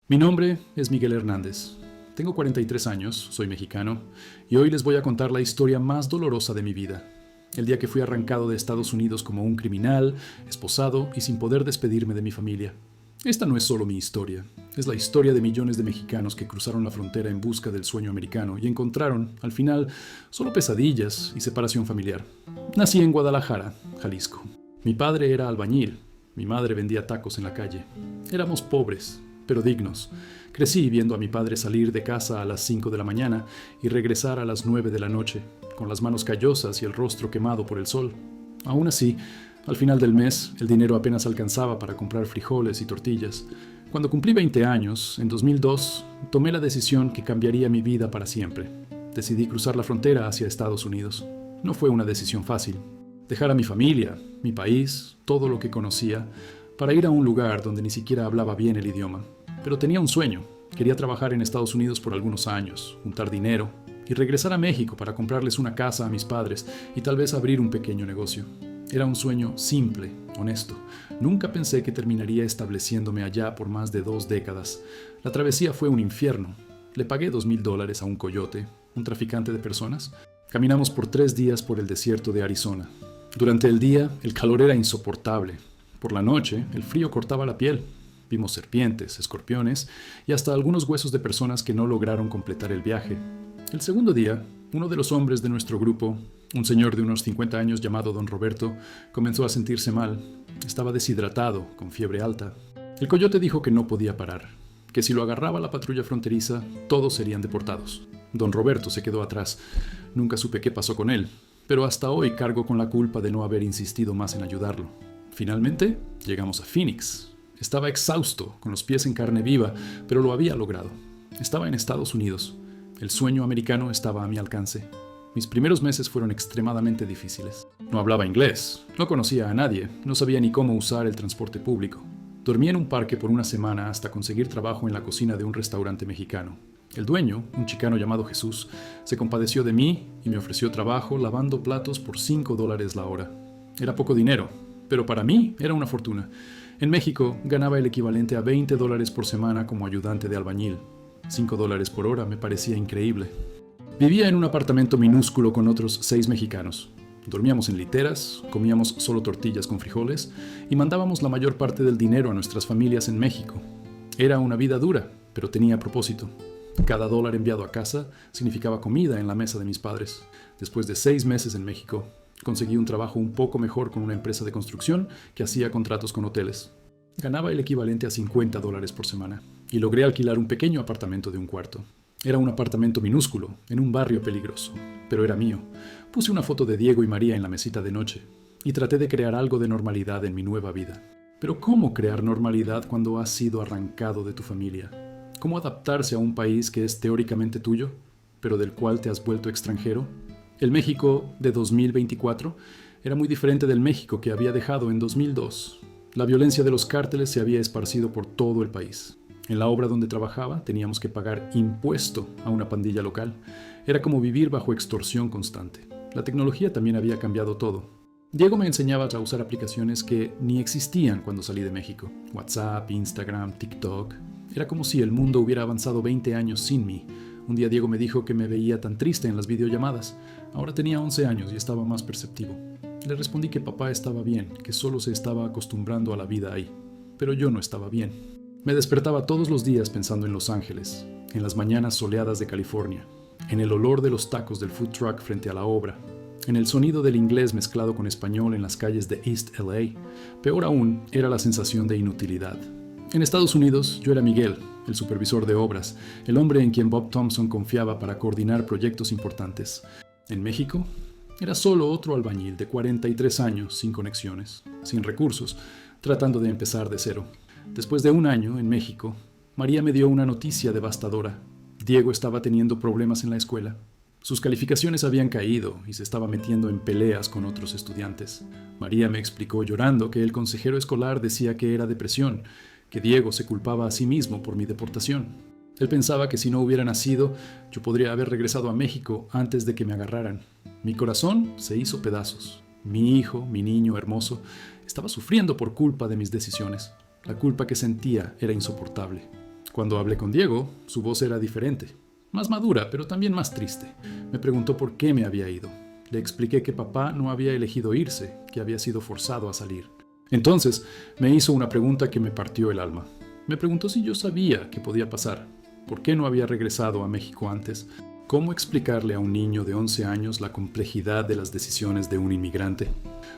Mi nombre es Miguel Hernández. Tengo 43 años, soy mexicano, y hoy les voy a contar la historia más dolorosa de mi vida. El día que fui arrancado de Estados Unidos como un criminal, esposado y sin poder despedirme de mi familia. Esta no es solo mi historia, es la historia de millones de mexicanos que cruzaron la frontera en busca del sueño americano y encontraron, al final, solo pesadillas y separación familiar. Nací en Guadalajara, Jalisco. Mi padre era albañil, mi madre vendía tacos en la calle. Éramos pobres, pero dignos. Crecí viendo a mi padre salir de casa a las 5 de la mañana y regresar a las 9 de la noche, con las manos callosas y el rostro quemado por el sol. Aún así, al final del mes, el dinero apenas alcanzaba para comprar frijoles y tortillas. Cuando cumplí 20 años, en 2002, tomé la decisión que cambiaría mi vida para siempre. Decidí cruzar la frontera hacia Estados Unidos. No fue una decisión fácil. Dejar a mi familia, mi país, todo lo que conocía, para ir a un lugar donde ni siquiera hablaba bien el idioma. Pero tenía un sueño. Quería trabajar en Estados Unidos por algunos años, juntar dinero y regresar a México para comprarles una casa a mis padres y tal vez abrir un pequeño negocio. Era un sueño simple, honesto. Nunca pensé que terminaría estableciéndome allá por más de 2 décadas. La travesía fue un infierno. Le pagué $2,000 a un coyote, un traficante de personas. Caminamos por 3 días por el desierto de Arizona. Durante el día, el calor era insoportable. Por la noche, el frío cortaba la piel. Vimos serpientes, escorpiones y hasta algunos huesos de personas que no lograron completar el viaje. El segundo día, uno de los hombres de nuestro grupo, un señor de unos 50 años llamado Don Roberto, comenzó a sentirse mal. Estaba deshidratado, con fiebre alta. El coyote dijo que no podía parar, que si lo agarraba la patrulla fronteriza, todos serían deportados. Don Roberto se quedó atrás. Nunca supe qué pasó con él, pero hasta hoy cargo con la culpa de no haber insistido más en ayudarlo. Finalmente, llegamos a Phoenix. Estaba exhausto, con los pies en carne viva, pero lo había logrado. Estaba en Estados Unidos. El sueño americano estaba a mi alcance. Mis primeros meses fueron extremadamente difíciles. No hablaba inglés, no conocía a nadie, no sabía ni cómo usar el transporte público. Dormí en un parque por una semana hasta conseguir trabajo en la cocina de un restaurante mexicano. El dueño, un chicano llamado Jesús, se compadeció de mí y me ofreció trabajo lavando platos por $5 la hora. Era poco dinero, pero para mí era una fortuna. En México ganaba el equivalente a $20 por semana como ayudante de albañil. $5 por hora me parecía increíble. Vivía en un apartamento minúsculo con otros 6 mexicanos. Dormíamos en literas, comíamos solo tortillas con frijoles y mandábamos la mayor parte del dinero a nuestras familias en México. Era una vida dura, pero tenía propósito. Cada dólar enviado a casa significaba comida en la mesa de mis padres. Después de 6 meses en México, conseguí un trabajo un poco mejor con una empresa de construcción que hacía contratos con hoteles. Ganaba el equivalente a $50 por semana y logré alquilar un pequeño apartamento de un cuarto. Era un apartamento minúsculo, en un barrio peligroso, pero era mío. Puse una foto de Diego y María en la mesita de noche y traté de crear algo de normalidad en mi nueva vida. Pero ¿cómo crear normalidad cuando has sido arrancado de tu familia? ¿Cómo adaptarse a un país que es teóricamente tuyo, pero del cual te has vuelto extranjero? El México de 2024 era muy diferente del México que había dejado en 2002. La violencia de los cárteles se había esparcido por todo el país. En la obra donde trabajaba teníamos que pagar impuesto a una pandilla local. Era como vivir bajo extorsión constante. La tecnología también había cambiado todo. Diego me enseñaba a usar aplicaciones que ni existían cuando salí de México. WhatsApp, Instagram, TikTok. Era como si el mundo hubiera avanzado 20 años sin mí. Un día Diego me dijo que me veía tan triste en las videollamadas. Ahora tenía 11 años y estaba más perceptivo. Le respondí que papá estaba bien, que solo se estaba acostumbrando a la vida ahí. Pero yo no estaba bien. Me despertaba todos los días pensando en Los Ángeles, en las mañanas soleadas de California, en el olor de los tacos del food truck frente a la obra, en el sonido del inglés mezclado con español en las calles de East LA. Peor aún era la sensación de inutilidad. En Estados Unidos yo era Miguel, el supervisor de obras, el hombre en quien Bob Thompson confiaba para coordinar proyectos importantes. En México era solo otro albañil de 43 años sin conexiones, sin recursos, tratando de empezar de cero. Después de un año en México, María me dio una noticia devastadora. Diego estaba teniendo problemas en la escuela. Sus calificaciones habían caído y se estaba metiendo en peleas con otros estudiantes. María me explicó llorando que el consejero escolar decía que era depresión, que Diego se culpaba a sí mismo por mi deportación. Él pensaba que si no hubiera nacido, yo podría haber regresado a México antes de que me agarraran. Mi corazón se hizo pedazos. Mi hijo, mi niño hermoso, estaba sufriendo por culpa de mis decisiones. La culpa que sentía era insoportable. Cuando hablé con Diego, su voz era diferente, más madura, pero también más triste. Me preguntó por qué me había ido. Le expliqué que papá no había elegido irse, que había sido forzado a salir. Entonces, me hizo una pregunta que me partió el alma. Me preguntó si yo sabía qué podía pasar, por qué no había regresado a México antes, cómo explicarle a un niño de 11 años la complejidad de las decisiones de un inmigrante,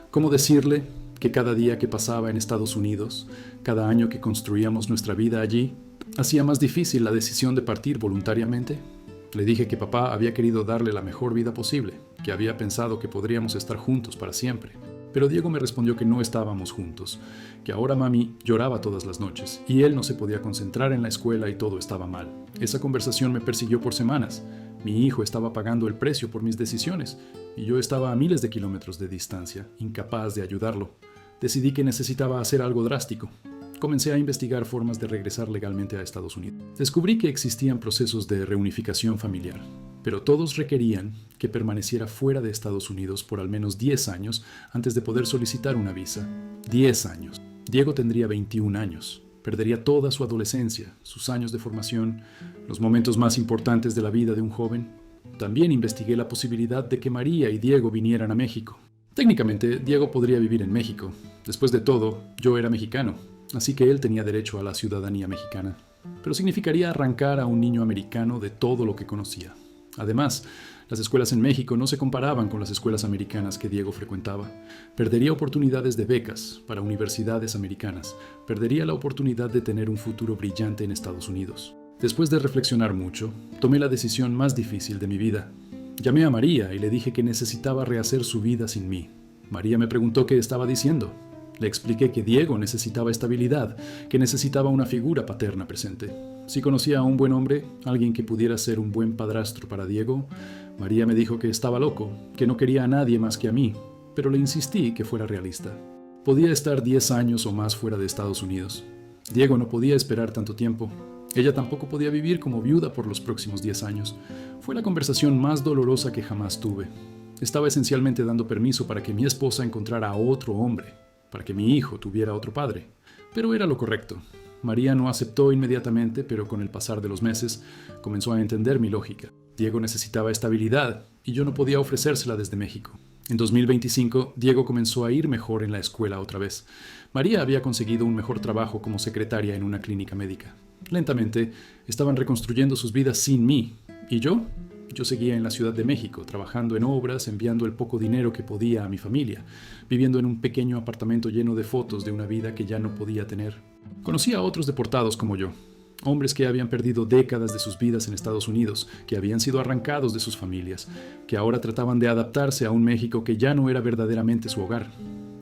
cómo decirle que cada día que pasaba en Estados Unidos, cada año que construíamos nuestra vida allí, hacía más difícil la decisión de partir voluntariamente. Le dije que papá había querido darle la mejor vida posible, que había pensado que podríamos estar juntos para siempre. Pero Diego me respondió que no estábamos juntos, que ahora mami lloraba todas las noches y él no se podía concentrar en la escuela y todo estaba mal. Esa conversación me persiguió por semanas. Mi hijo estaba pagando el precio por mis decisiones y yo estaba a miles de kilómetros de distancia, incapaz de ayudarlo. Decidí que necesitaba hacer algo drástico. Comencé a investigar formas de regresar legalmente a Estados Unidos. Descubrí que existían procesos de reunificación familiar, pero todos requerían que permaneciera fuera de Estados Unidos por al menos 10 años antes de poder solicitar una visa. 10 años. Diego tendría 21 años. Perdería toda su adolescencia, sus años de formación, los momentos más importantes de la vida de un joven. También investigué la posibilidad de que María y Diego vinieran a México. Técnicamente, Diego podría vivir en México. Después de todo, yo era mexicano, así que él tenía derecho a la ciudadanía mexicana. Pero significaría arrancar a un niño americano de todo lo que conocía. Además, las escuelas en México no se comparaban con las escuelas americanas que Diego frecuentaba. Perdería oportunidades de becas para universidades americanas. Perdería la oportunidad de tener un futuro brillante en Estados Unidos. Después de reflexionar mucho, tomé la decisión más difícil de mi vida. Llamé a María y le dije que necesitaba rehacer su vida sin mí. María me preguntó qué estaba diciendo. Le expliqué que Diego necesitaba estabilidad, que necesitaba una figura paterna presente. Si conocía a un buen hombre, alguien que pudiera ser un buen padrastro para Diego, María me dijo que estaba loco, que no quería a nadie más que a mí, pero le insistí que fuera realista. Podía estar 10 años o más fuera de Estados Unidos. Diego no podía esperar tanto tiempo. Ella tampoco podía vivir como viuda por los próximos 10 años. Fue la conversación más dolorosa que jamás tuve. Estaba esencialmente dando permiso para que mi esposa encontrara a otro hombre, para que mi hijo tuviera otro padre. Pero era lo correcto. María no aceptó inmediatamente, pero con el pasar de los meses comenzó a entender mi lógica. Diego necesitaba estabilidad y yo no podía ofrecérsela desde México. En 2025, Diego comenzó a ir mejor en la escuela otra vez. María había conseguido un mejor trabajo como secretaria en una clínica médica. Lentamente, estaban reconstruyendo sus vidas sin mí. ¿Y yo? Yo seguía en la Ciudad de México, trabajando en obras, enviando el poco dinero que podía a mi familia, viviendo en un pequeño apartamento lleno de fotos de una vida que ya no podía tener. Conocí a otros deportados como yo, hombres que habían perdido décadas de sus vidas en Estados Unidos, que habían sido arrancados de sus familias, que ahora trataban de adaptarse a un México que ya no era verdaderamente su hogar.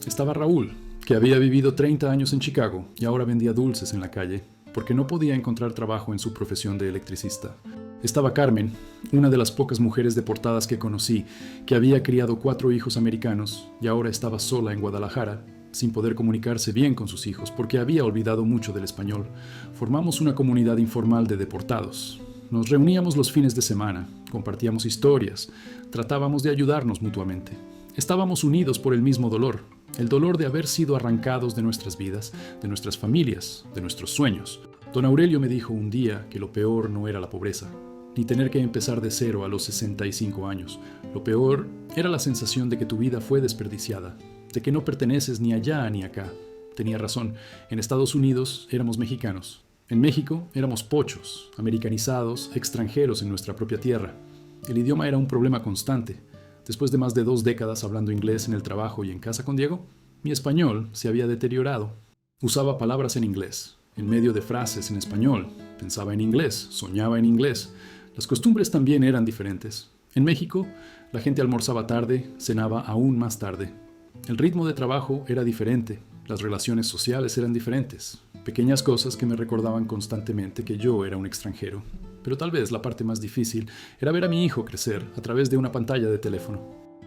Estaba Raúl, que había vivido 30 años en Chicago y ahora vendía dulces en la calle, porque no podía encontrar trabajo en su profesión de electricista. Estaba Carmen, una de las pocas mujeres deportadas que conocí, que había criado 4 hijos americanos y ahora estaba sola en Guadalajara, sin poder comunicarse bien con sus hijos porque había olvidado mucho del español. Formamos una comunidad informal de deportados. Nos reuníamos los fines de semana, compartíamos historias, tratábamos de ayudarnos mutuamente. Estábamos unidos por el mismo dolor, el dolor de haber sido arrancados de nuestras vidas, de nuestras familias, de nuestros sueños. Don Aurelio me dijo un día que lo peor no era la pobreza, ni tener que empezar de cero a los 65 años. Lo peor era la sensación de que tu vida fue desperdiciada, de que no perteneces ni allá ni acá. Tenía razón, en Estados Unidos éramos mexicanos. En México éramos pochos, americanizados, extranjeros en nuestra propia tierra. El idioma era un problema constante. Después de más de 2 décadas hablando inglés en el trabajo y en casa con Diego, mi español se había deteriorado. Usaba palabras en inglés, en medio de frases en español. Pensaba en inglés, soñaba en inglés. Las costumbres también eran diferentes. En México, la gente almorzaba tarde, cenaba aún más tarde. El ritmo de trabajo era diferente, las relaciones sociales eran diferentes. Pequeñas cosas que me recordaban constantemente que yo era un extranjero. Pero tal vez la parte más difícil era ver a mi hijo crecer a través de una pantalla de teléfono.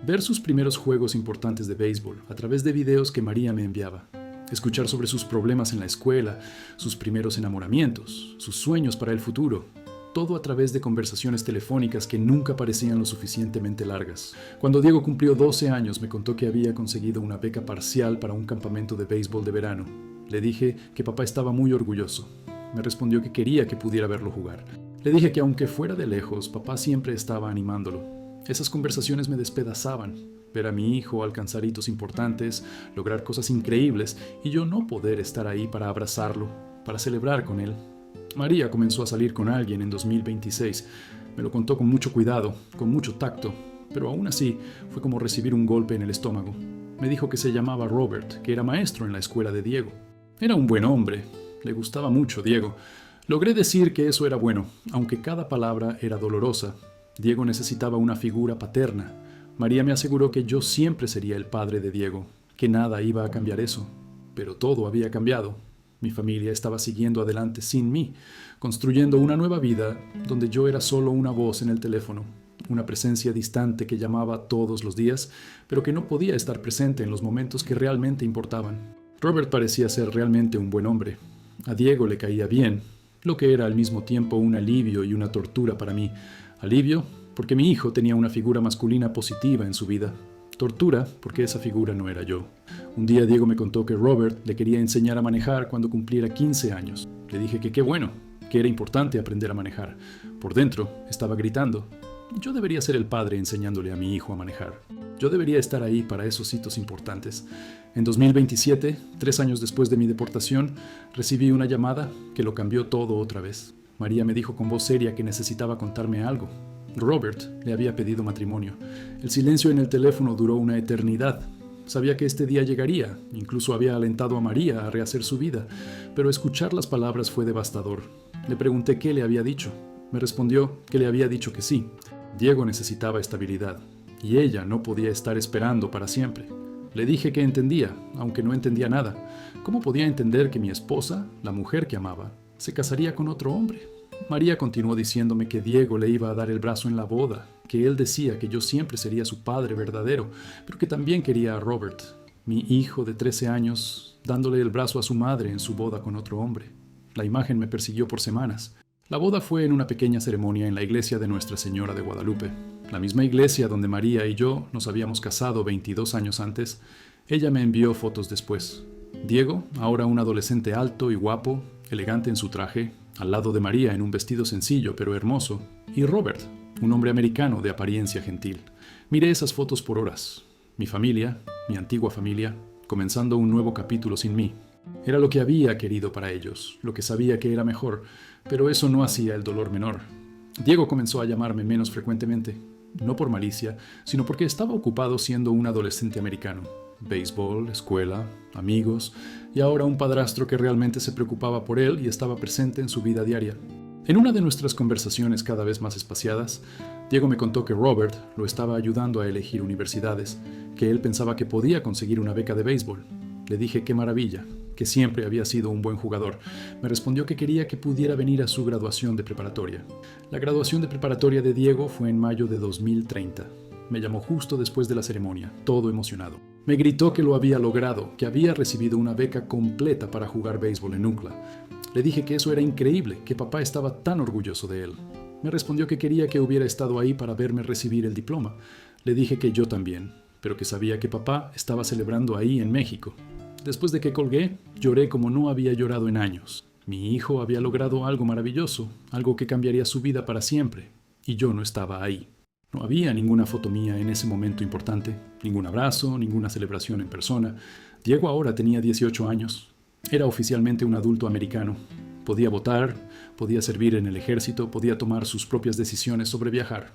Ver sus primeros juegos importantes de béisbol a través de videos que María me enviaba. Escuchar sobre sus problemas en la escuela, sus primeros enamoramientos, sus sueños para el futuro. Todo a través de conversaciones telefónicas que nunca parecían lo suficientemente largas. Cuando Diego cumplió 12 años me contó que había conseguido una beca parcial para un campamento de béisbol de verano. Le dije que papá estaba muy orgulloso. Me respondió que quería que pudiera verlo jugar. Le dije que aunque fuera de lejos, papá siempre estaba animándolo. Esas conversaciones me despedazaban. Ver a mi hijo alcanzar hitos importantes, lograr cosas increíbles y yo no poder estar ahí para abrazarlo, para celebrar con él. María comenzó a salir con alguien en 2026. Me lo contó con mucho cuidado, con mucho tacto, pero aún así fue como recibir un golpe en el estómago. Me dijo que se llamaba Robert, que era maestro en la escuela de Diego. Era un buen hombre, le gustaba mucho Diego. Logré decir que eso era bueno, aunque cada palabra era dolorosa. Diego necesitaba una figura paterna. María me aseguró que yo siempre sería el padre de Diego, que nada iba a cambiar eso. Pero todo había cambiado. Mi familia estaba siguiendo adelante sin mí, construyendo una nueva vida donde yo era solo una voz en el teléfono, una presencia distante que llamaba todos los días, pero que no podía estar presente en los momentos que realmente importaban. Robert parecía ser realmente un buen hombre. A Diego le caía bien, lo que era al mismo tiempo un alivio y una tortura para mí. Alivio porque mi hijo tenía una figura masculina positiva en su vida. Tortura porque esa figura no era yo. Un día Diego me contó que Robert le quería enseñar a manejar cuando cumpliera 15 años. Le dije que qué bueno, que era importante aprender a manejar. Por dentro estaba gritando. Yo debería ser el padre enseñándole a mi hijo a manejar. Yo debería estar ahí para esos hitos importantes. En 2027, 3 años después de mi deportación, recibí una llamada que lo cambió todo otra vez. María me dijo con voz seria que necesitaba contarme algo. Robert le había pedido matrimonio. El silencio en el teléfono duró una eternidad. Sabía que este día llegaría, incluso había alentado a María a rehacer su vida, pero escuchar las palabras fue devastador. Le pregunté qué le había dicho. Me respondió que le había dicho que sí. Diego necesitaba estabilidad, y ella no podía estar esperando para siempre. Le dije que entendía, aunque no entendía nada. ¿Cómo podía entender que mi esposa, la mujer que amaba, se casaría con otro hombre? María continuó diciéndome que Diego le iba a dar el brazo en la boda, que él decía que yo siempre sería su padre verdadero, pero que también quería a Robert, mi hijo de 13 años, dándole el brazo a su madre en su boda con otro hombre. La imagen me persiguió por semanas. La boda fue en una pequeña ceremonia en la iglesia de Nuestra Señora de Guadalupe, la misma iglesia donde María y yo nos habíamos casado 22 años antes. Ella me envió fotos después. Diego, ahora un adolescente alto y guapo, elegante en su traje, al lado de María en un vestido sencillo pero hermoso, y Robert, un hombre americano de apariencia gentil. Miré esas fotos por horas. Mi familia, mi antigua familia, comenzando un nuevo capítulo sin mí. Era lo que había querido para ellos, lo que sabía que era mejor, pero eso no hacía el dolor menor. Diego comenzó a llamarme menos frecuentemente, no por malicia, sino porque estaba ocupado siendo un adolescente americano. Béisbol, escuela, amigos, y ahora un padrastro que realmente se preocupaba por él y estaba presente en su vida diaria. En una de nuestras conversaciones cada vez más espaciadas, Diego me contó que Robert lo estaba ayudando a elegir universidades, que él pensaba que podía conseguir una beca de béisbol. Le dije qué maravilla, que siempre había sido un buen jugador. Me respondió que quería que pudiera venir a su graduación de preparatoria. La graduación de preparatoria de Diego fue en mayo de 2030. Me llamó justo después de la ceremonia, todo emocionado. Me gritó que lo había logrado, que había recibido una beca completa para jugar béisbol en UCLA. Le dije que eso era increíble, que papá estaba tan orgulloso de él. Me respondió que quería que hubiera estado ahí para verme recibir el diploma. Le dije que yo también, pero que sabía que papá estaba celebrando ahí en México. Después de que colgué, lloré como no había llorado en años. Mi hijo había logrado algo maravilloso, algo que cambiaría su vida para siempre, y yo no estaba ahí. No había ninguna foto mía en ese momento importante, ningún abrazo, ninguna celebración en persona. Diego ahora tenía 18 años. Era oficialmente un adulto americano. Podía votar, podía servir en el ejército, podía tomar sus propias decisiones sobre viajar.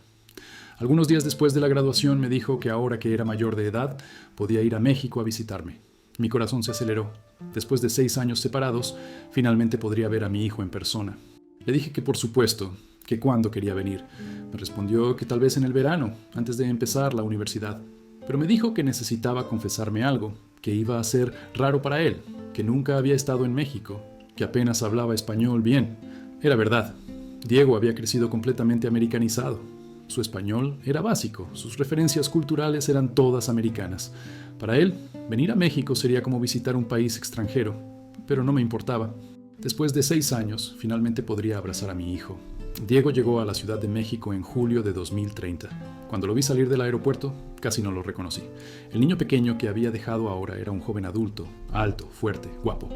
Algunos días después de la graduación me dijo que ahora que era mayor de edad, podía ir a México a visitarme. Mi corazón se aceleró. Después de 6 años separados, finalmente podría ver a mi hijo en persona. Le dije que por supuesto, que cuándo quería venir. Me respondió que tal vez en el verano, antes de empezar la universidad. Pero me dijo que necesitaba confesarme algo, que iba a ser raro para él, que nunca había estado en México, que apenas hablaba español bien. Era verdad. Diego había crecido completamente americanizado. Su español era básico, sus referencias culturales eran todas americanas. Para él, venir a México sería como visitar un país extranjero, pero no me importaba. Después de 6 años, finalmente podría abrazar a mi hijo. Diego llegó a la Ciudad de México en julio de 2030. Cuando lo vi salir del aeropuerto, casi no lo reconocí. El niño pequeño que había dejado ahora era un joven adulto, alto, fuerte, guapo.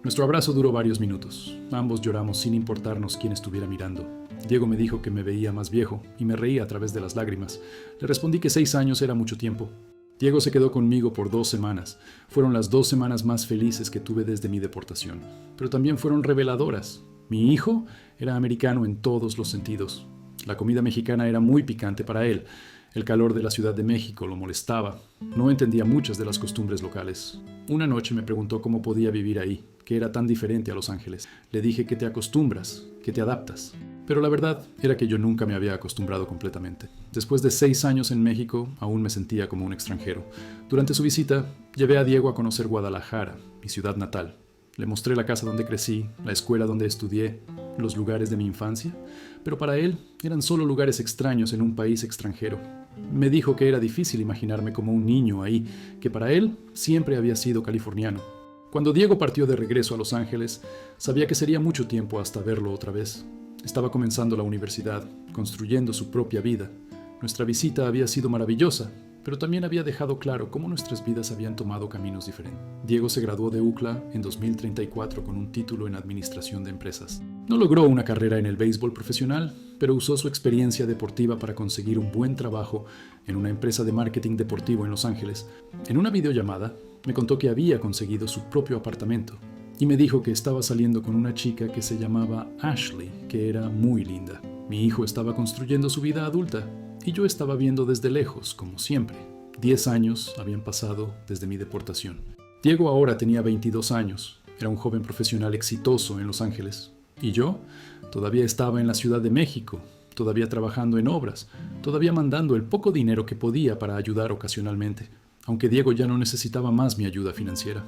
Nuestro abrazo duró varios minutos. Ambos lloramos sin importarnos quién estuviera mirando. Diego me dijo que me veía más viejo y me reía a través de las lágrimas. Le respondí que 6 años era mucho tiempo. Diego se quedó conmigo por 2 semanas. Fueron las 2 semanas más felices que tuve desde mi deportación. Pero también fueron reveladoras. Mi hijo era americano en todos los sentidos. La comida mexicana era muy picante para él. El calor de la Ciudad de México lo molestaba. No entendía muchas de las costumbres locales. Una noche me preguntó cómo podía vivir ahí, que era tan diferente a Los Ángeles. Le dije que te acostumbras, que te adaptas. Pero la verdad era que yo nunca me había acostumbrado completamente. Después de 6 años en México, aún me sentía como un extranjero. Durante su visita, llevé a Diego a conocer Guadalajara, mi ciudad natal. Le mostré la casa donde crecí, la escuela donde estudié, los lugares de mi infancia, pero para él eran solo lugares extraños en un país extranjero. Me dijo que era difícil imaginarme como un niño ahí, que para él siempre había sido californiano. Cuando Diego partió de regreso a Los Ángeles, sabía que sería mucho tiempo hasta verlo otra vez. Estaba comenzando la universidad, construyendo su propia vida. Nuestra visita había sido maravillosa, pero también había dejado claro cómo nuestras vidas habían tomado caminos diferentes. Diego se graduó de UCLA en 2034 con un título en Administración de Empresas. No logró una carrera en el béisbol profesional, pero usó su experiencia deportiva para conseguir un buen trabajo en una empresa de marketing deportivo en Los Ángeles. En una videollamada, me contó que había conseguido su propio apartamento y me dijo que estaba saliendo con una chica que se llamaba Ashley, que era muy linda. Mi hijo estaba construyendo su vida adulta y yo estaba viendo desde lejos, como siempre. 10 años habían pasado desde mi deportación. Diego ahora tenía 22 años, era un joven profesional exitoso en Los Ángeles. Y yo todavía estaba en la Ciudad de México, todavía trabajando en obras, todavía mandando el poco dinero que podía para ayudar ocasionalmente, aunque Diego ya no necesitaba más mi ayuda financiera.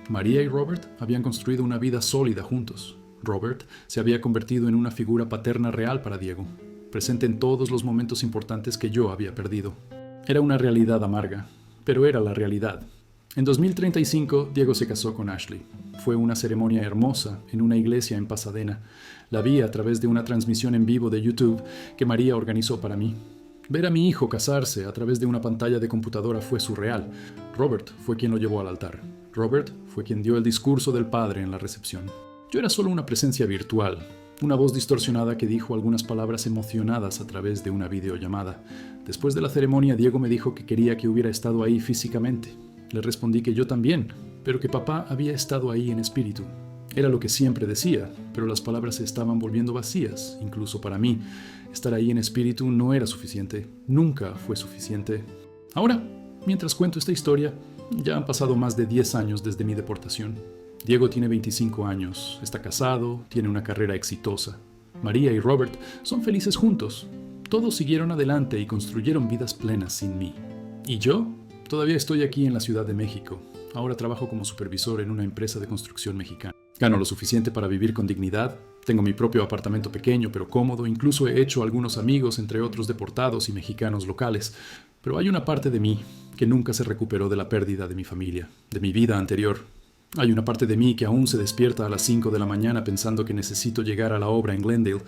María y Robert habían construido una vida sólida juntos. Robert se había convertido en una figura paterna real para Diego, presente en todos los momentos importantes que yo había perdido. Era una realidad amarga, pero era la realidad. En 2035, Diego se casó con Ashley. Fue una ceremonia hermosa en una iglesia en Pasadena. La vi a través de una transmisión en vivo de YouTube que María organizó para mí. Ver a mi hijo casarse a través de una pantalla de computadora fue surreal. Robert fue quien lo llevó al altar. Robert fue quien dio el discurso del padre en la recepción. Yo era solo una presencia virtual, una voz distorsionada que dijo algunas palabras emocionadas a través de una videollamada. Después de la ceremonia, Diego me dijo que quería que hubiera estado ahí físicamente. Le respondí que yo también, pero que papá había estado ahí en espíritu. Era lo que siempre decía, pero las palabras se estaban volviendo vacías, incluso para mí. Estar ahí en espíritu no era suficiente, nunca fue suficiente. Ahora, mientras cuento esta historia, ya han pasado más de 10 años desde mi deportación. Diego tiene 25 años, está casado, tiene una carrera exitosa. María y Robert son felices juntos. Todos siguieron adelante y construyeron vidas plenas sin mí. ¿Y yo? Todavía estoy aquí en la Ciudad de México. Ahora trabajo como supervisor en una empresa de construcción mexicana. Gano lo suficiente para vivir con dignidad. Tengo mi propio apartamento pequeño pero cómodo. Incluso he hecho algunos amigos, entre otros deportados y mexicanos locales. Pero hay una parte de mí que nunca se recuperó de la pérdida de mi familia, de mi vida anterior. Hay una parte de mí que aún se despierta a las 5 de la mañana pensando que necesito llegar a la obra en Glendale.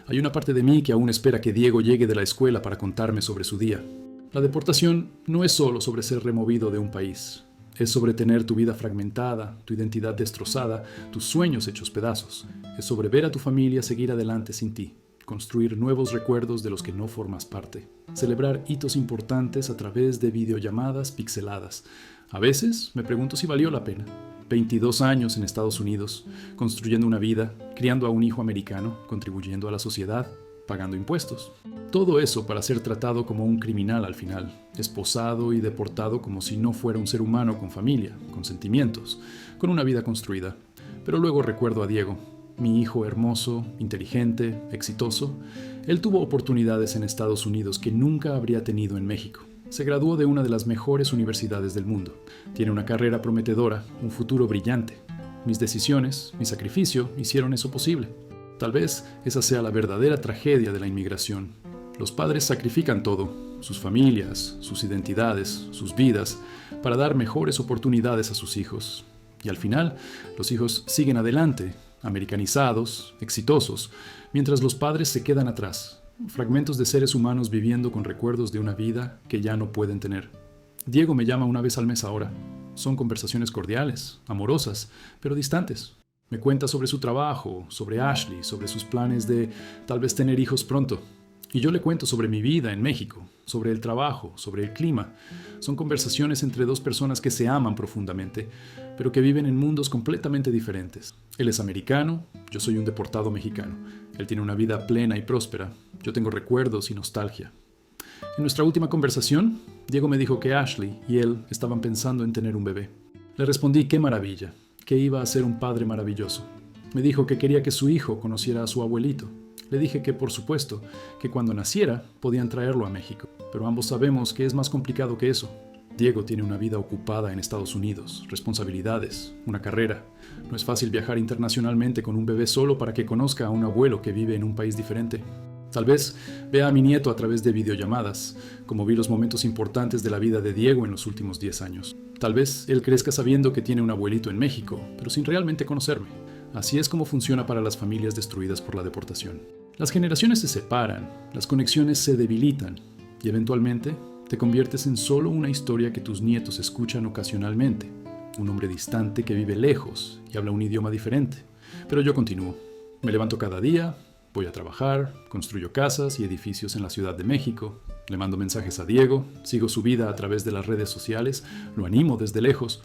Hay una parte de mí que aún espera que Diego llegue de la escuela para contarme sobre su día. La deportación no es solo sobre ser removido de un país. Es sobre tener tu vida fragmentada, tu identidad destrozada, tus sueños hechos pedazos. Es sobre ver a tu familia seguir adelante sin ti, construir nuevos recuerdos de los que no formas parte, celebrar hitos importantes a través de videollamadas pixeladas. A veces me pregunto si valió la pena. 22 años en Estados Unidos, construyendo una vida, criando a un hijo americano, contribuyendo a la sociedad, pagando impuestos. Todo eso para ser tratado como un criminal al final, esposado y deportado como si no fuera un ser humano con familia, con sentimientos, con una vida construida. Pero luego recuerdo a Diego, mi hijo hermoso, inteligente, exitoso. Él tuvo oportunidades en Estados Unidos que nunca habría tenido en México. Se graduó de una de las mejores universidades del mundo. Tiene una carrera prometedora, un futuro brillante. Mis decisiones, mi sacrificio hicieron eso posible. Tal vez esa sea la verdadera tragedia de la inmigración. Los padres sacrifican todo, sus familias, sus identidades, sus vidas, para dar mejores oportunidades a sus hijos. Y al final, los hijos siguen adelante, americanizados, exitosos, mientras los padres se quedan atrás, fragmentos de seres humanos viviendo con recuerdos de una vida que ya no pueden tener. Diego me llama una vez al mes ahora. Son conversaciones cordiales, amorosas, pero distantes. Me cuenta sobre su trabajo, sobre Ashley, sobre sus planes de tal vez tener hijos pronto. Y yo le cuento sobre mi vida en México, sobre el trabajo, sobre el clima. Son conversaciones entre dos personas que se aman profundamente, pero que viven en mundos completamente diferentes. Él es americano, yo soy un deportado mexicano. Él tiene una vida plena y próspera. Yo tengo recuerdos y nostalgia. En nuestra última conversación, Diego me dijo que Ashley y él estaban pensando en tener un bebé. Le respondí qué maravilla, que iba a ser un padre maravilloso. Me dijo que quería que su hijo conociera a su abuelito. Le dije que, por supuesto, que cuando naciera podían traerlo a México, pero ambos sabemos que es más complicado que eso. Diego tiene una vida ocupada en Estados Unidos, responsabilidades, una carrera. No es fácil viajar internacionalmente con un bebé solo para que conozca a un abuelo que vive en un país diferente. Tal vez vea a mi nieto a través de videollamadas, como vi los momentos importantes de la vida de Diego en los últimos 10 años. Tal vez él crezca sabiendo que tiene un abuelito en México, pero sin realmente conocerme. Así es como funciona para las familias destruidas por la deportación. Las generaciones se separan, las conexiones se debilitan y eventualmente te conviertes en solo una historia que tus nietos escuchan ocasionalmente. Un hombre distante que vive lejos y habla un idioma diferente. Pero yo continúo. Me levanto cada día, voy a trabajar, construyo casas y edificios en la Ciudad de México, le mando mensajes a Diego, sigo su vida a través de las redes sociales, lo animo desde lejos.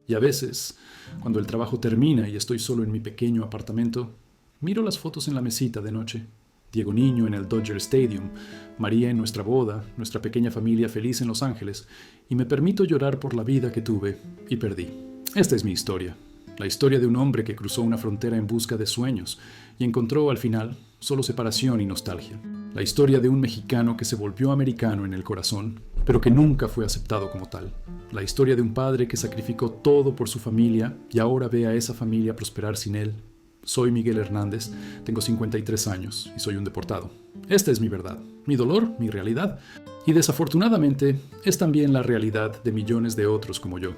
Y a veces, cuando el trabajo termina y estoy solo en mi pequeño apartamento, miro las fotos en la mesita de noche. Diego niño en el Dodger Stadium, María en nuestra boda, nuestra pequeña familia feliz en Los Ángeles, y me permito llorar por la vida que tuve y perdí. Esta es mi historia. La historia de un hombre que cruzó una frontera en busca de sueños y encontró al final solo separación y nostalgia. La historia de un mexicano que se volvió americano en el corazón, pero que nunca fue aceptado como tal. La historia de un padre que sacrificó todo por su familia y ahora ve a esa familia prosperar sin él. Soy Miguel Hernández, tengo 53 años y soy un deportado. Esta es mi verdad, mi dolor, mi realidad. Y desafortunadamente es también la realidad de millones de otros como yo,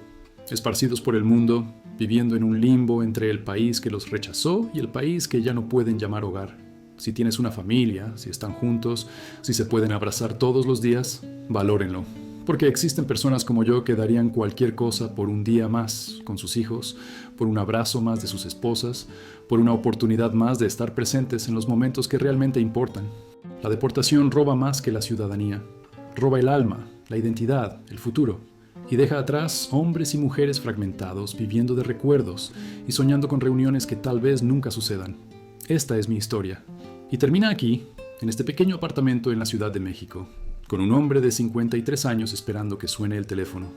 esparcidos por el mundo, viviendo en un limbo entre el país que los rechazó y el país que ya no pueden llamar hogar. Si tienes una familia, si están juntos, si se pueden abrazar todos los días, valórenlo. Porque existen personas como yo que darían cualquier cosa por un día más con sus hijos, por un abrazo más de sus esposas, por una oportunidad más de estar presentes en los momentos que realmente importan. La deportación roba más que la ciudadanía. Roba el alma, la identidad, el futuro. Y deja atrás hombres y mujeres fragmentados, viviendo de recuerdos y soñando con reuniones que tal vez nunca sucedan. Esta es mi historia. Y termina aquí, en este pequeño apartamento en la Ciudad de México, con un hombre de 53 años esperando que suene el teléfono,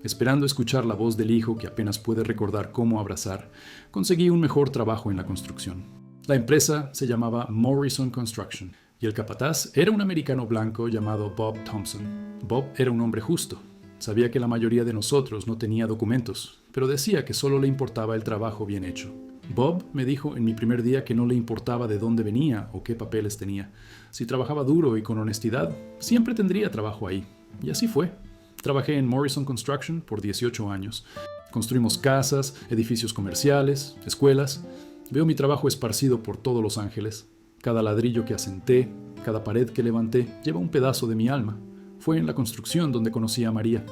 esperando escuchar la voz del hijo que apenas puede recordar cómo abrazar. Conseguí un mejor trabajo en la construcción. La empresa se llamaba Morrison Construction y el capataz era un americano blanco llamado Bob Thompson. Bob era un hombre justo. Sabía que la mayoría de nosotros no tenía documentos, pero decía que solo le importaba el trabajo bien hecho. Bob me dijo en mi primer día que no le importaba de dónde venía o qué papeles tenía. Si trabajaba duro y con honestidad, siempre tendría trabajo ahí. Y así fue. Trabajé en Morrison Construction por 18 años. Construimos casas, edificios comerciales, escuelas. Veo mi trabajo esparcido por todos Los Ángeles. Cada ladrillo que asenté, cada pared que levanté, lleva un pedazo de mi alma. Fue en la construcción donde conocí a María.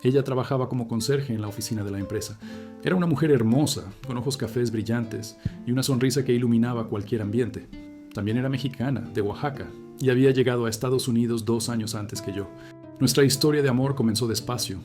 Ella trabajaba como conserje en la oficina de la empresa. Era una mujer hermosa, con ojos cafés brillantes y una sonrisa que iluminaba cualquier ambiente. También era mexicana, de Oaxaca, y había llegado a Estados Unidos 2 años antes que yo. Nuestra historia de amor comenzó despacio.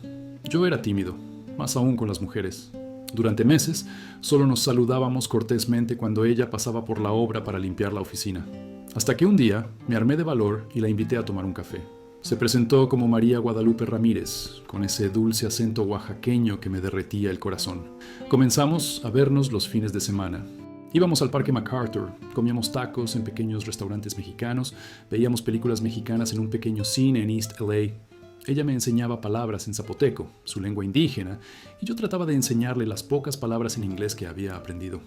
Yo era tímido, más aún con las mujeres. Durante meses, solo nos saludábamos cortésmente cuando ella pasaba por la obra para limpiar la oficina. Hasta que un día me armé de valor y la invité a tomar un café. Se presentó como María Guadalupe Ramírez, con ese dulce acento oaxaqueño que me derretía el corazón. Comenzamos a vernos los fines de semana. Íbamos al Parque MacArthur, comíamos tacos en pequeños restaurantes mexicanos, veíamos películas mexicanas en un pequeño cine en East LA. Ella me enseñaba palabras en zapoteco, su lengua indígena, y yo trataba de enseñarle las pocas palabras en inglés que había aprendido.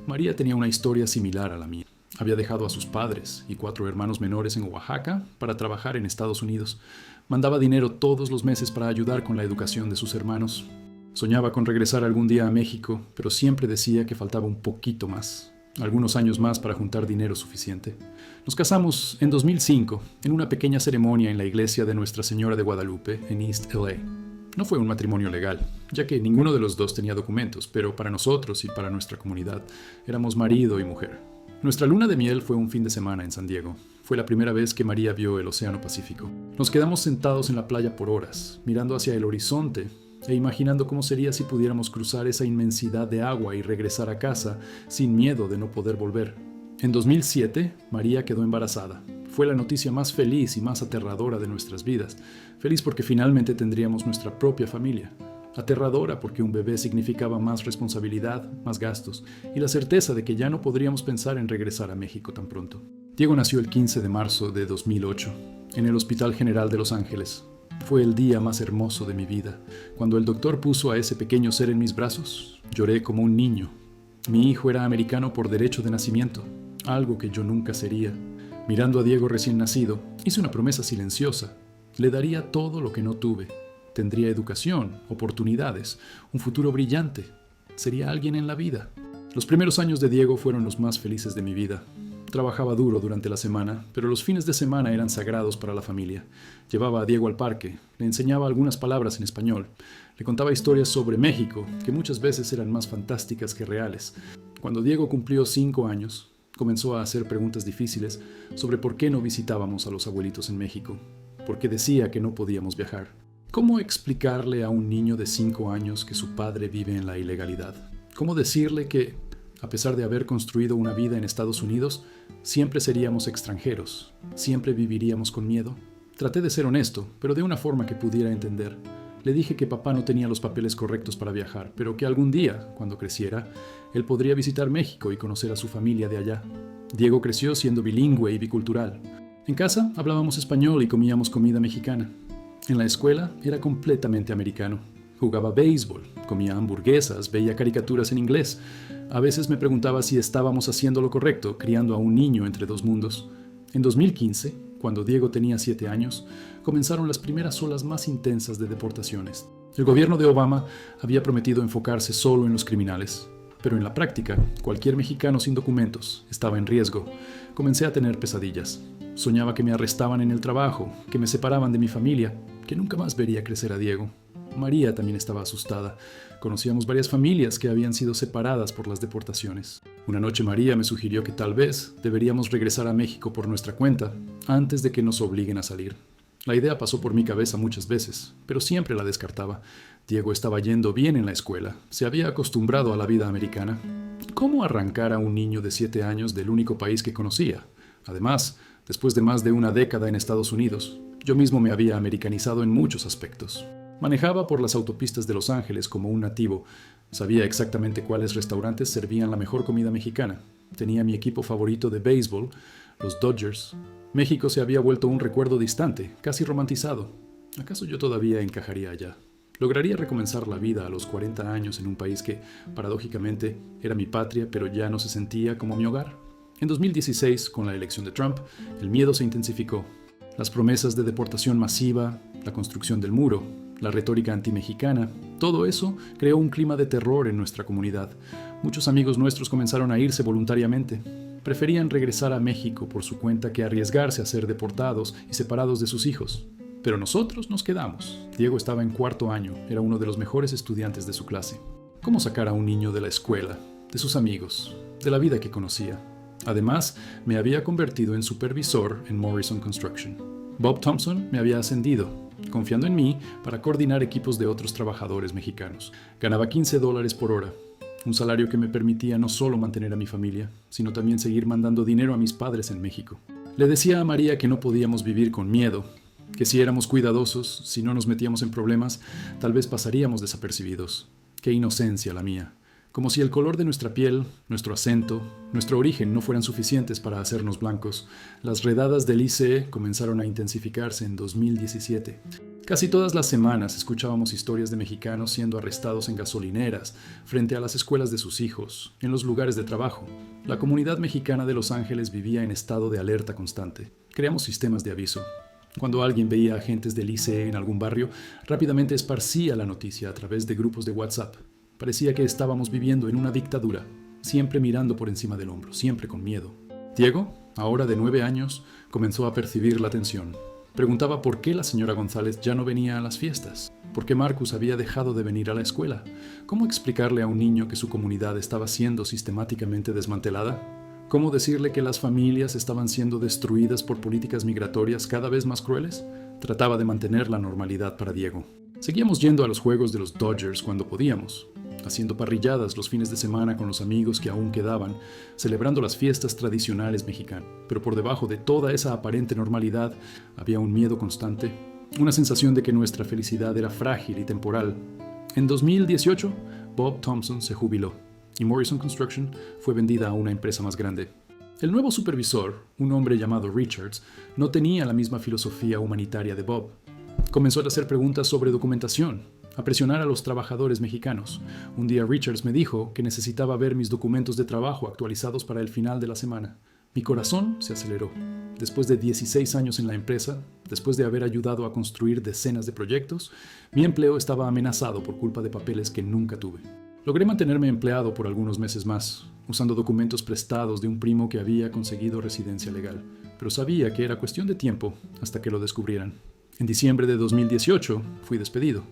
María tenía una historia similar a la mía. Había dejado a sus padres y 4 hermanos menores en Oaxaca para trabajar en Estados Unidos. Mandaba dinero todos los meses para ayudar con la educación de sus hermanos. Soñaba con regresar algún día a México, pero siempre decía que faltaba un poquito más, algunos años más para juntar dinero suficiente. Nos casamos en 2005, en una pequeña ceremonia en la iglesia de Nuestra Señora de Guadalupe, en East LA. No fue un matrimonio legal, ya que ninguno de los dos tenía documentos, pero para nosotros y para nuestra comunidad éramos marido y mujer. Nuestra luna de miel fue un fin de semana en San Diego. Fue la primera vez que María vio el Océano Pacífico. Nos quedamos sentados en la playa por horas, mirando hacia el horizonte e imaginando cómo sería si pudiéramos cruzar esa inmensidad de agua y regresar a casa sin miedo de no poder volver. En 2007, María quedó embarazada. Fue la noticia más feliz y más aterradora de nuestras vidas. Feliz porque finalmente tendríamos nuestra propia familia. Aterradora porque un bebé significaba más responsabilidad, más gastos y la certeza de que ya no podríamos pensar en regresar a México tan pronto. Diego nació el 15 de marzo de 2008, en el Hospital General de Los Ángeles. Fue el día más hermoso de mi vida. Cuando el doctor puso a ese pequeño ser en mis brazos, lloré como un niño. Mi hijo era americano por derecho de nacimiento, algo que yo nunca sería. Mirando a Diego recién nacido, hice una promesa silenciosa. Le daría todo lo que no tuve. Tendría educación, oportunidades, un futuro brillante. Sería alguien en la vida. Los primeros años de Diego fueron los más felices de mi vida. Trabajaba duro durante la semana, pero los fines de semana eran sagrados para la familia. Llevaba a Diego al parque, le enseñaba algunas palabras en español, le contaba historias sobre México, que muchas veces eran más fantásticas que reales. Cuando Diego cumplió 5 años, comenzó a hacer preguntas difíciles sobre por qué no visitábamos a los abuelitos en México, por qué decía que no podíamos viajar. ¿Cómo explicarle a un niño de 5 años que su padre vive en la ilegalidad? ¿Cómo decirle que, a pesar de haber construido una vida en Estados Unidos, siempre seríamos extranjeros, siempre viviríamos con miedo? Traté de ser honesto, pero de una forma que pudiera entender. Le dije que papá no tenía los papeles correctos para viajar, pero que algún día, cuando creciera, él podría visitar México y conocer a su familia de allá. Diego creció siendo bilingüe y bicultural. En casa hablábamos español y comíamos comida mexicana. En la escuela era completamente americano. Jugaba béisbol, comía hamburguesas, veía caricaturas en inglés. A veces me preguntaba si estábamos haciendo lo correcto, criando a un niño entre dos mundos. En 2015, cuando Diego tenía 7 años, comenzaron las primeras olas más intensas de deportaciones. El gobierno de Obama había prometido enfocarse solo en los criminales, pero en la práctica, cualquier mexicano sin documentos estaba en riesgo. Comencé a tener pesadillas. Soñaba que me arrestaban en el trabajo, que me separaban de mi familia, que nunca más vería crecer a Diego. María también estaba asustada. Conocíamos varias familias que habían sido separadas por las deportaciones. Una noche María me sugirió que tal vez deberíamos regresar a México por nuestra cuenta, antes de que nos obliguen a salir. La idea pasó por mi cabeza muchas veces, pero siempre la descartaba. Diego estaba yendo bien en la escuela, se había acostumbrado a la vida americana. ¿Cómo arrancar a un niño de 7 años del único país que conocía? Además, después de más de una década en Estados Unidos, yo mismo me había americanizado en muchos aspectos. Manejaba por las autopistas de Los Ángeles como un nativo. Sabía exactamente cuáles restaurantes servían la mejor comida mexicana. Tenía mi equipo favorito de béisbol, los Dodgers. México se había vuelto un recuerdo distante, casi romantizado. ¿Acaso yo todavía encajaría allá? ¿Lograría recomenzar la vida a los 40 años en un país que, paradójicamente, era mi patria, pero ya no se sentía como mi hogar? En 2016, con la elección de Trump, el miedo se intensificó. Las promesas de deportación masiva, la construcción del muro, la retórica antimexicana, todo eso creó un clima de terror en nuestra comunidad. Muchos amigos nuestros comenzaron a irse voluntariamente. Preferían regresar a México por su cuenta que arriesgarse a ser deportados y separados de sus hijos. Pero nosotros nos quedamos. Diego estaba en 4º año, era uno de los mejores estudiantes de su clase. ¿Cómo sacar a un niño de la escuela, de sus amigos, de la vida que conocía? Además, me había convertido en supervisor en Morrison Construction. Bob Thompson me había ascendido, confiando en mí para coordinar equipos de otros trabajadores mexicanos. Ganaba $15 por hora, un salario que me permitía no solo mantener a mi familia, sino también seguir mandando dinero a mis padres en México. Le decía a María que no podíamos vivir con miedo, que si éramos cuidadosos, si no nos metíamos en problemas, tal vez pasaríamos desapercibidos. Qué inocencia la mía. Como si el color de nuestra piel, nuestro acento, nuestro origen no fueran suficientes para hacernos blancos. Las redadas del ICE comenzaron a intensificarse en 2017. Casi todas las semanas escuchábamos historias de mexicanos siendo arrestados en gasolineras, frente a las escuelas de sus hijos, en los lugares de trabajo. La comunidad mexicana de Los Ángeles vivía en estado de alerta constante. Creamos sistemas de aviso. Cuando alguien veía agentes del ICE en algún barrio, rápidamente esparcía la noticia a través de grupos de WhatsApp. Parecía que estábamos viviendo en una dictadura, siempre mirando por encima del hombro, siempre con miedo. Diego, ahora de 9 años, comenzó a percibir la tensión. Preguntaba por qué la señora González ya no venía a las fiestas. ¿Por qué Marcus había dejado de venir a la escuela? ¿Cómo explicarle a un niño que su comunidad estaba siendo sistemáticamente desmantelada? ¿Cómo decirle que las familias estaban siendo destruidas por políticas migratorias cada vez más crueles? Trataba de mantener la normalidad para Diego. Seguíamos yendo a los juegos de los Dodgers cuando podíamos, haciendo parrilladas los fines de semana con los amigos que aún quedaban, celebrando las fiestas tradicionales mexicanas. Pero por debajo de toda esa aparente normalidad había un miedo constante, una sensación de que nuestra felicidad era frágil y temporal. En 2018, Bob Thompson se jubiló y Morrison Construction fue vendida a una empresa más grande. El nuevo supervisor, un hombre llamado Richards, no tenía la misma filosofía humanitaria de Bob. Comenzó a hacer preguntas sobre documentación, a presionar a los trabajadores mexicanos. Un día Richards me dijo que necesitaba ver mis documentos de trabajo actualizados para el final de la semana. Mi corazón se aceleró. Después de 16 años en la empresa, después de haber ayudado a construir decenas de proyectos, mi empleo estaba amenazado por culpa de papeles que nunca tuve. Logré mantenerme empleado por algunos meses más, usando documentos prestados de un primo que había conseguido residencia legal, pero sabía que era cuestión de tiempo hasta que lo descubrieran. En diciembre de 2018 fui despedido.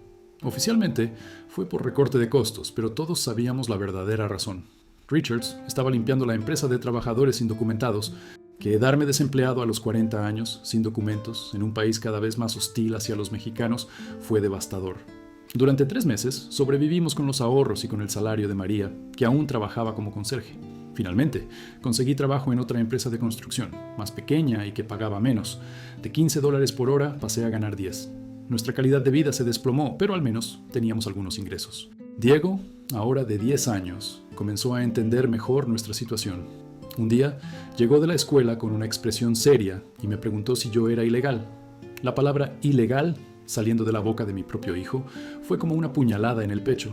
Oficialmente fue por recorte de costos, pero todos sabíamos la verdadera razón. Richards estaba limpiando la empresa de trabajadores indocumentados. Quedarme desempleado a los 40 años, sin documentos, en un país cada vez más hostil hacia los mexicanos, fue devastador. Durante 3 meses sobrevivimos con los ahorros y con el salario de María, que aún trabajaba como conserje. Finalmente, conseguí trabajo en otra empresa de construcción, más pequeña y que pagaba menos. De $15 por hora pasé a ganar 10. Nuestra calidad de vida se desplomó, pero al menos teníamos algunos ingresos. Diego, ahora de 10 años, comenzó a entender mejor nuestra situación. Un día, llegó de la escuela con una expresión seria y me preguntó si yo era ilegal. La palabra ilegal, saliendo de la boca de mi propio hijo, fue como una puñalada en el pecho.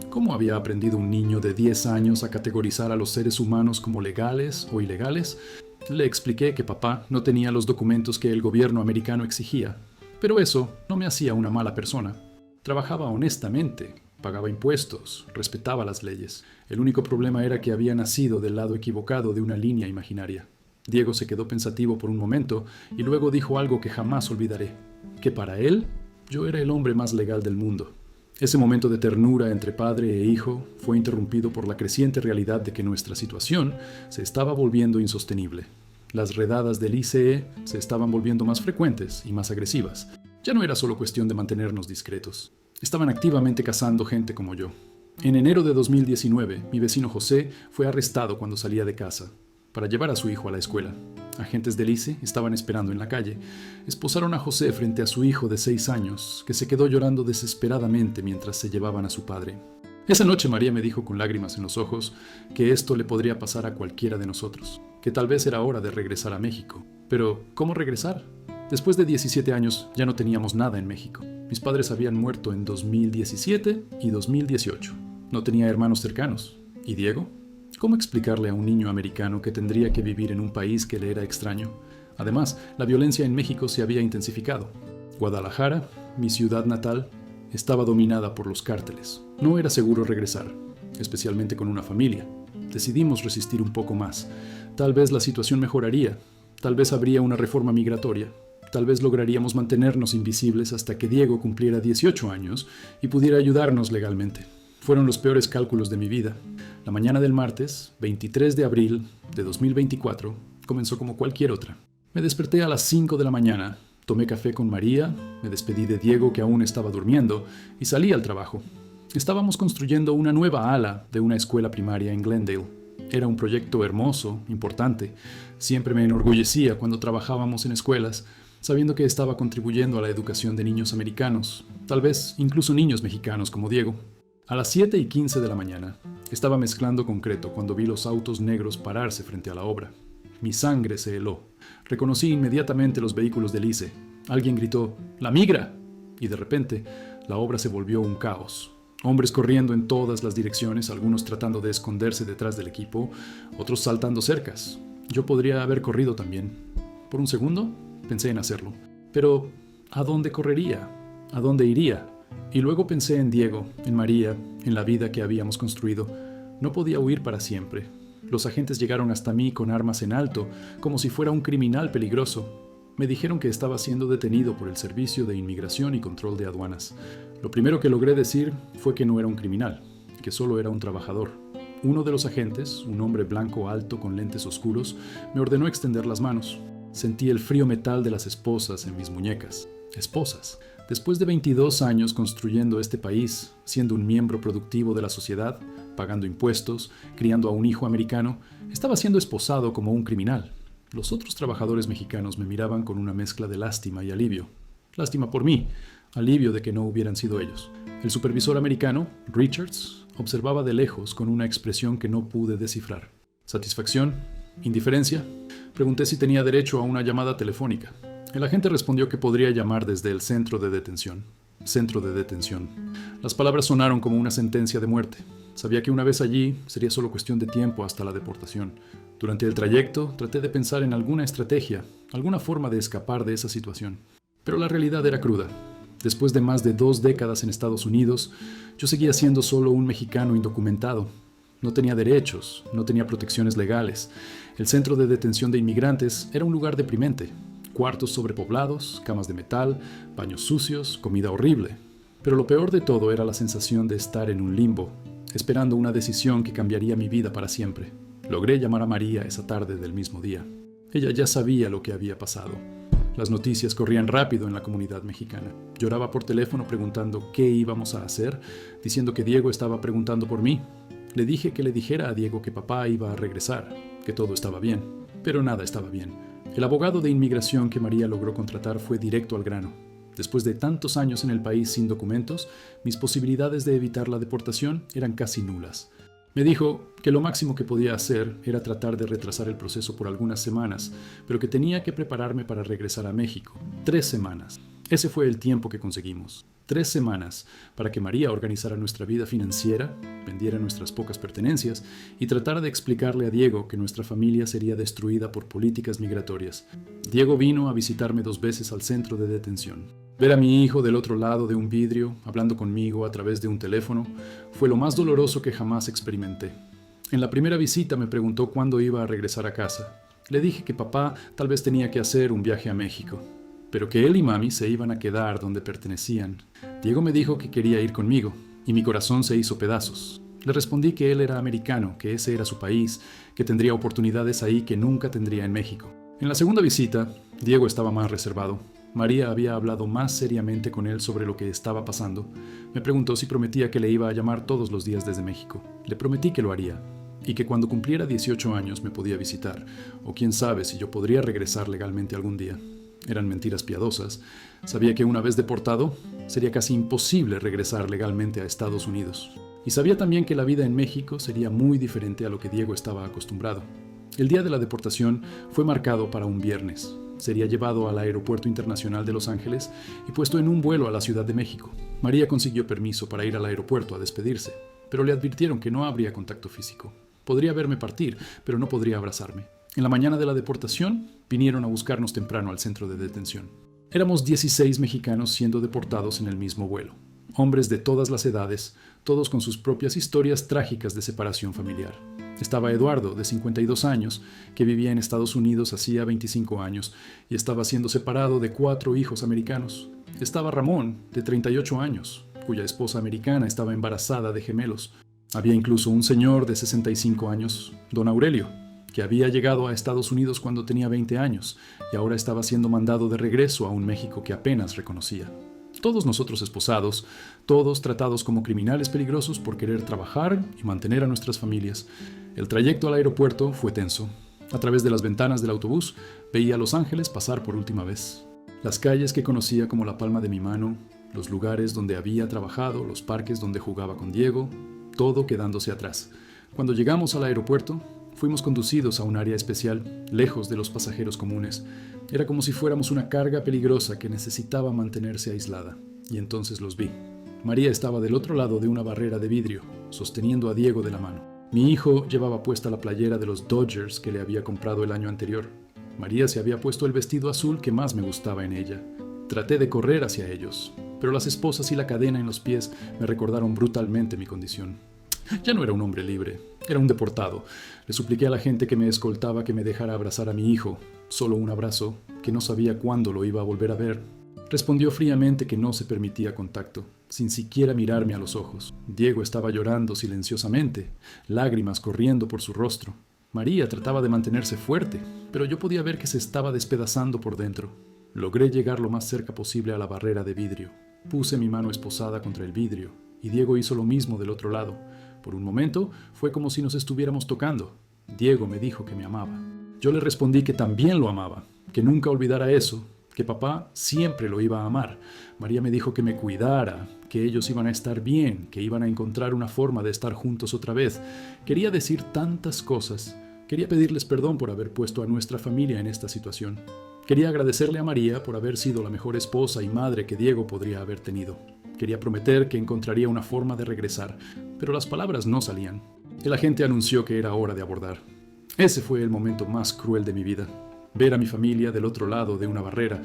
¿Cómo había aprendido un niño de 10 años a categorizar a los seres humanos como legales o ilegales? Le expliqué que papá no tenía los documentos que el gobierno americano exigía, pero eso no me hacía una mala persona. Trabajaba honestamente, pagaba impuestos, respetaba las leyes. El único problema era que había nacido del lado equivocado de una línea imaginaria. Diego se quedó pensativo por un momento y luego dijo algo que jamás olvidaré, que para él yo era el hombre más legal del mundo. Ese momento de ternura entre padre e hijo fue interrumpido por la creciente realidad de que nuestra situación se estaba volviendo insostenible. Las redadas del ICE se estaban volviendo más frecuentes y más agresivas. Ya no era solo cuestión de mantenernos discretos. Estaban activamente cazando gente como yo. En enero de 2019, mi vecino José fue arrestado cuando salía de casa para llevar a su hijo a la escuela. Agentes del ICE estaban esperando en la calle. Esposaron a José frente a su hijo de 6 años, que se quedó llorando desesperadamente mientras se llevaban a su padre. Esa noche María me dijo con lágrimas en los ojos que esto le podría pasar a cualquiera de nosotros, que tal vez era hora de regresar a México. Pero, ¿cómo regresar? Después de 17 años ya no teníamos nada en México. Mis padres habían muerto en 2017 y 2018. No tenía hermanos cercanos. ¿Y Diego? ¿Cómo explicarle a un niño americano que tendría que vivir en un país que le era extraño? Además, la violencia en México se había intensificado. Guadalajara, mi ciudad natal, estaba dominada por los cárteles. No era seguro regresar, especialmente con una familia. Decidimos resistir un poco más. Tal vez la situación mejoraría. Tal vez habría una reforma migratoria. Tal vez lograríamos mantenernos invisibles hasta que Diego cumpliera 18 años y pudiera ayudarnos legalmente. Fueron los peores cálculos de mi vida. La mañana del martes, 23 de abril de 2024, comenzó como cualquier otra. Me desperté a las 5 de la mañana, tomé café con María, me despedí de Diego que aún estaba durmiendo y salí al trabajo. Estábamos construyendo una nueva ala de una escuela primaria en Glendale. Era un proyecto hermoso, importante. Siempre me enorgullecía cuando trabajábamos en escuelas, sabiendo que estaba contribuyendo a la educación de niños americanos, tal vez incluso niños mexicanos como Diego. A las 7:15 de la mañana, estaba mezclando concreto cuando vi los autos negros pararse frente a la obra. Mi sangre se heló. Reconocí inmediatamente los vehículos del ICE. Alguien gritó, ¡La migra! Y de repente, la obra se volvió un caos. Hombres corriendo en todas las direcciones, algunos tratando de esconderse detrás del equipo, otros saltando cercas. Yo podría haber corrido también. Por un segundo, pensé en hacerlo. Pero, ¿a dónde correría? ¿A dónde iría? Y luego pensé en Diego, en María, en la vida que habíamos construido. No podía huir para siempre. Los agentes llegaron hasta mí con armas en alto, como si fuera un criminal peligroso. Me dijeron que estaba siendo detenido por el Servicio de Inmigración y Control de Aduanas. Lo primero que logré decir fue que no era un criminal, que solo era un trabajador. Uno de los agentes, un hombre blanco alto con lentes oscuros, me ordenó extender las manos. Sentí el frío metal de las esposas en mis muñecas. Esposas. Después de 22 años construyendo este país, siendo un miembro productivo de la sociedad, pagando impuestos, criando a un hijo americano, estaba siendo esposado como un criminal. Los otros trabajadores mexicanos me miraban con una mezcla de lástima y alivio. Lástima por mí, alivio de que no hubieran sido ellos. El supervisor americano, Richards, observaba de lejos con una expresión que no pude descifrar. ¿Satisfacción? ¿Indiferencia? Pregunté si tenía derecho a una llamada telefónica. El agente respondió que podría llamar desde el centro de detención. Centro de detención. Las palabras sonaron como una sentencia de muerte. Sabía que una vez allí sería solo cuestión de tiempo hasta la deportación. Durante el trayecto traté de pensar en alguna estrategia, alguna forma de escapar de esa situación. Pero la realidad era cruda. Después de más de 2 décadas en Estados Unidos, yo seguía siendo solo un mexicano indocumentado. No tenía derechos, no tenía protecciones legales. El centro de detención de inmigrantes era un lugar deprimente. Cuartos sobrepoblados, camas de metal, baños sucios, comida horrible. Pero lo peor de todo era la sensación de estar en un limbo, esperando una decisión que cambiaría mi vida para siempre. Logré llamar a María esa tarde del mismo día. Ella ya sabía lo que había pasado. Las noticias corrían rápido en la comunidad mexicana. Lloraba por teléfono preguntando qué íbamos a hacer, diciendo que Diego estaba preguntando por mí. Le dije que le dijera a Diego que papá iba a regresar, que todo estaba bien, pero nada estaba bien. El abogado de inmigración que María logró contratar fue directo al grano. Después de tantos años en el país sin documentos, mis posibilidades de evitar la deportación eran casi nulas. Me dijo que lo máximo que podía hacer era tratar de retrasar el proceso por algunas semanas, pero que tenía que prepararme para regresar a México. 3 semanas. Ese fue el tiempo que conseguimos. 3 semanas para que María organizara nuestra vida financiera, vendiera nuestras pocas pertenencias y tratara de explicarle a Diego que nuestra familia sería destruida por políticas migratorias. Diego vino a visitarme 2 veces al centro de detención. Ver a mi hijo del otro lado de un vidrio, hablando conmigo a través de un teléfono, fue lo más doloroso que jamás experimenté. En la primera visita me preguntó cuándo iba a regresar a casa. Le dije que papá tal vez tenía que hacer un viaje a México, pero que él y mami se iban a quedar donde pertenecían. Diego me dijo que quería ir conmigo, y mi corazón se hizo pedazos. Le respondí que él era americano, que ese era su país, que tendría oportunidades ahí que nunca tendría en México. En la segunda visita, Diego estaba más reservado. María había hablado más seriamente con él sobre lo que estaba pasando. Me preguntó si prometía que le iba a llamar todos los días desde México. Le prometí que lo haría, y que cuando cumpliera 18 años me podía visitar, o quién sabe si yo podría regresar legalmente algún día. Eran mentiras piadosas. Sabía que una vez deportado, sería casi imposible regresar legalmente a Estados Unidos. Y sabía también que la vida en México sería muy diferente a lo que Diego estaba acostumbrado. El día de la deportación fue marcado para un viernes. Sería llevado al Aeropuerto Internacional de Los Ángeles y puesto en un vuelo a la Ciudad de México. María consiguió permiso para ir al aeropuerto a despedirse, pero le advirtieron que no habría contacto físico. Podría verme partir, pero no podría abrazarme. En la mañana de la deportación, vinieron a buscarnos temprano al centro de detención. Éramos 16 mexicanos siendo deportados en el mismo vuelo. Hombres de todas las edades, todos con sus propias historias trágicas de separación familiar. Estaba Eduardo, de 52 años, que vivía en Estados Unidos hacía 25 años y estaba siendo separado de 4 hijos americanos. Estaba Ramón, de 38 años, cuya esposa americana estaba embarazada de gemelos. Había incluso un señor de 65 años, don Aurelio, que había llegado a Estados Unidos cuando tenía 20 años y ahora estaba siendo mandado de regreso a un México que apenas reconocía. Todos nosotros esposados, todos tratados como criminales peligrosos por querer trabajar y mantener a nuestras familias. El trayecto al aeropuerto fue tenso. A través de las ventanas del autobús veía a Los Ángeles pasar por última vez. Las calles que conocía como la palma de mi mano, los lugares donde había trabajado, los parques donde jugaba con Diego, todo quedándose atrás. Cuando llegamos al aeropuerto, fuimos conducidos a un área especial, lejos de los pasajeros comunes. Era como si fuéramos una carga peligrosa que necesitaba mantenerse aislada. Y entonces los vi. María estaba del otro lado de una barrera de vidrio, sosteniendo a Diego de la mano. Mi hijo llevaba puesta la playera de los Dodgers que le había comprado el año anterior. María se había puesto el vestido azul que más me gustaba en ella. Traté de correr hacia ellos, pero las esposas y la cadena en los pies me recordaron brutalmente mi condición. Ya no era un hombre libre, era un deportado. Le supliqué a la gente que me escoltaba que me dejara abrazar a mi hijo, solo un abrazo, que no sabía cuándo lo iba a volver a ver. Respondió fríamente que no se permitía contacto, sin siquiera mirarme a los ojos. Diego estaba llorando silenciosamente, lágrimas corriendo por su rostro. María trataba de mantenerse fuerte, pero yo podía ver que se estaba despedazando por dentro. Logré llegar lo más cerca posible a la barrera de vidrio. Puse mi mano esposada contra el vidrio, y Diego hizo lo mismo del otro lado. Por un momento fue como si nos estuviéramos tocando. Diego me dijo que me amaba. Yo le respondí que también lo amaba, que nunca olvidara eso, que papá siempre lo iba a amar. María me dijo que me cuidara, que ellos iban a estar bien, que iban a encontrar una forma de estar juntos otra vez. Quería decir tantas cosas. Quería pedirles perdón por haber puesto a nuestra familia en esta situación. Quería agradecerle a María por haber sido la mejor esposa y madre que Diego podría haber tenido. Quería prometer que encontraría una forma de regresar, pero las palabras no salían. El agente anunció que era hora de abordar. Ese fue el momento más cruel de mi vida. Ver a mi familia del otro lado de una barrera,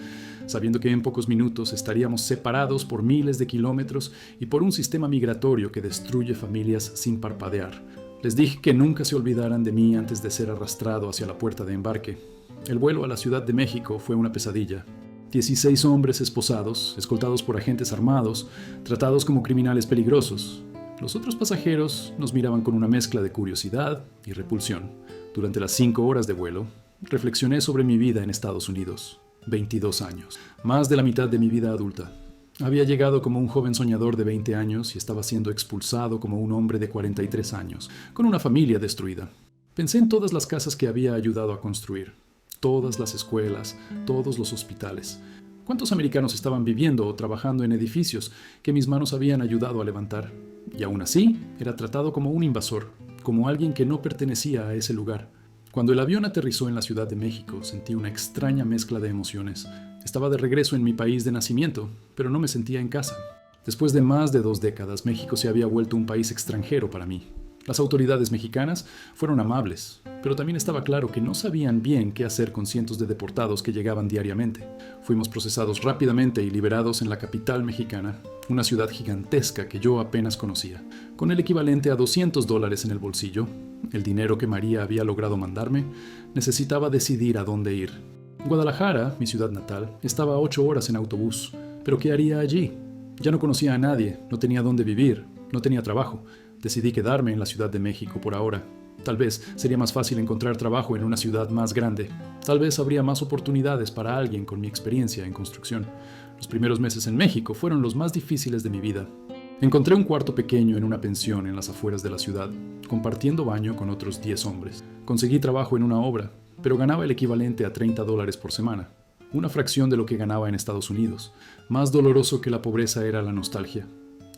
sabiendo que en pocos minutos estaríamos separados por miles de kilómetros y por un sistema migratorio que destruye familias sin parpadear. Les dije que nunca se olvidaran de mí antes de ser arrastrado hacia la puerta de embarque. El vuelo a la Ciudad de México fue una pesadilla. 16 hombres esposados, escoltados por agentes armados, tratados como criminales peligrosos. Los otros pasajeros nos miraban con una mezcla de curiosidad y repulsión. Durante las 5 horas de vuelo, reflexioné sobre mi vida en Estados Unidos. 22 años. Más de la mitad de mi vida adulta. Había llegado como un joven soñador de 20 años y estaba siendo expulsado como un hombre de 43 años, con una familia destruida. Pensé en todas las casas que había ayudado a construir, todas las escuelas, todos los hospitales. ¿Cuántos americanos estaban viviendo o trabajando en edificios que mis manos habían ayudado a levantar? Y aún así, era tratado como un invasor, como alguien que no pertenecía a ese lugar. Cuando el avión aterrizó en la Ciudad de México, sentí una extraña mezcla de emociones. Estaba de regreso en mi país de nacimiento, pero no me sentía en casa. Después de más de 2 décadas, México se había vuelto un país extranjero para mí. Las autoridades mexicanas fueron amables, pero también estaba claro que no sabían bien qué hacer con cientos de deportados que llegaban diariamente. Fuimos procesados rápidamente y liberados en la capital mexicana, una ciudad gigantesca que yo apenas conocía. Con el equivalente a $200 en el bolsillo, el dinero que María había logrado mandarme, necesitaba decidir a dónde ir. Guadalajara, mi ciudad natal, estaba a 8 horas en autobús. ¿Pero qué haría allí? Ya no conocía a nadie, no tenía dónde vivir, no tenía trabajo. Decidí quedarme en la Ciudad de México por ahora. Tal vez sería más fácil encontrar trabajo en una ciudad más grande. Tal vez habría más oportunidades para alguien con mi experiencia en construcción. Los primeros meses en México fueron los más difíciles de mi vida. Encontré un cuarto pequeño en una pensión en las afueras de la ciudad, compartiendo baño con otros 10 hombres. Conseguí trabajo en una obra, pero ganaba el equivalente a $30 por semana, una fracción de lo que ganaba en Estados Unidos. Más doloroso que la pobreza era la nostalgia.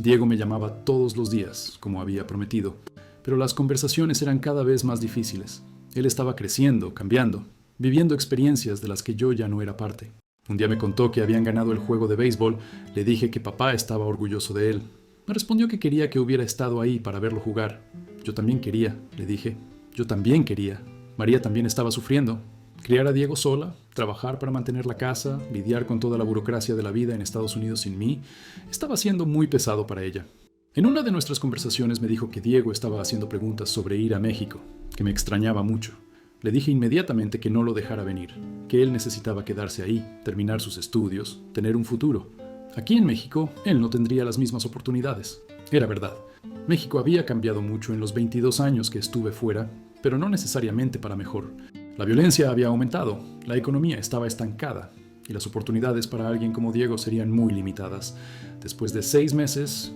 Diego me llamaba todos los días, como había prometido, pero las conversaciones eran cada vez más difíciles. Él estaba creciendo, cambiando, viviendo experiencias de las que yo ya no era parte. Un día me contó que habían ganado el juego de béisbol. Le dije que papá estaba orgulloso de él. Me respondió que quería que hubiera estado ahí para verlo jugar. Yo también quería, le dije. Yo también quería. María también estaba sufriendo. Criar a Diego sola, trabajar para mantener la casa, lidiar con toda la burocracia de la vida en Estados Unidos sin mí, estaba siendo muy pesado para ella. En una de nuestras conversaciones me dijo que Diego estaba haciendo preguntas sobre ir a México, que me extrañaba mucho. Le dije inmediatamente que no lo dejara venir, que él necesitaba quedarse ahí, terminar sus estudios, tener un futuro. Aquí en México, él no tendría las mismas oportunidades. Era verdad. México había cambiado mucho en los 22 años que estuve fuera, pero no necesariamente para mejor. La violencia había aumentado, la economía estaba estancada y las oportunidades para alguien como Diego serían muy limitadas. Después de 6 meses,